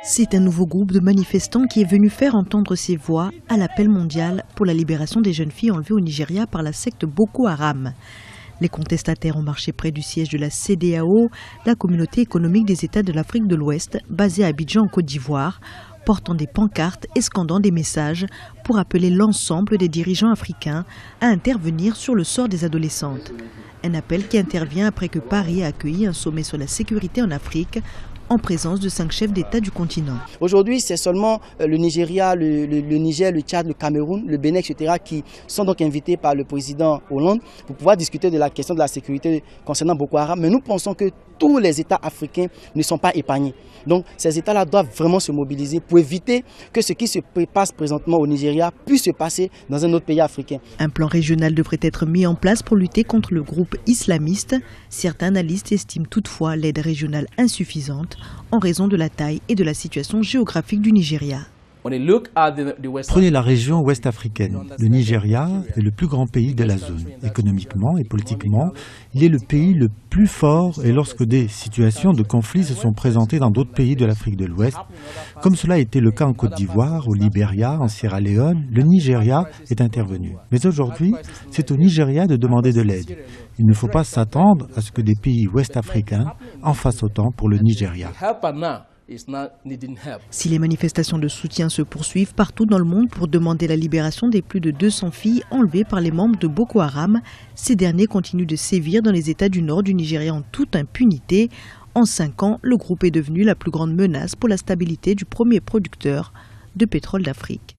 C'est un nouveau groupe de manifestants qui est venu faire entendre ses voix à l'appel mondial pour la libération des jeunes filles enlevées au Nigeria par la secte Boko Haram. Les contestataires ont marché près du siège de la CEDEAO, la communauté économique des États de l'Afrique de l'Ouest, basée à Abidjan en Côte d'Ivoire, portant des pancartes et scandant des messages pour appeler l'ensemble des dirigeants africains à intervenir sur le sort des adolescentes. Un appel qui intervient après que Paris a accueilli un sommet sur la sécurité en Afrique en présence de 5 chefs d'État du continent. Aujourd'hui, c'est seulement le Nigeria, le Niger, le Tchad, le Cameroun, le Bénin, etc. qui sont donc invités par le président Hollande pour pouvoir discuter de la question de la sécurité concernant Boko Haram. Mais nous pensons que tous les États africains ne sont pas épargnés. Donc ces États-là doivent vraiment se mobiliser pour éviter que ce qui se passe présentement au Nigeria puisse se passer dans un autre pays africain. Un plan régional devrait être mis en place pour lutter contre le groupe islamiste. Certains analystes estiment toutefois l'aide régionale insuffisante en raison de la taille et de la situation géographique du Nigeria. Prenez la région ouest africaine. Le Nigeria est le plus grand pays de la zone. Économiquement et politiquement, il est le pays le plus fort et lorsque des situations de conflit se sont présentées dans d'autres pays de l'Afrique de l'Ouest, comme cela a été le cas en Côte d'Ivoire, au Libéria, en Sierra Leone, le Nigeria est intervenu. Mais aujourd'hui, c'est au Nigeria de demander de l'aide. Il ne faut pas s'attendre à ce que des pays ouest-africains en fassent autant pour le Nigeria. Si les manifestations de soutien se poursuivent partout dans le monde pour demander la libération des plus de 200 filles enlevées par les membres de Boko Haram, ces derniers continuent de sévir dans les États du nord du Nigeria en toute impunité. En 5 ans, le groupe est devenu la plus grande menace pour la stabilité du premier producteur de pétrole d'Afrique.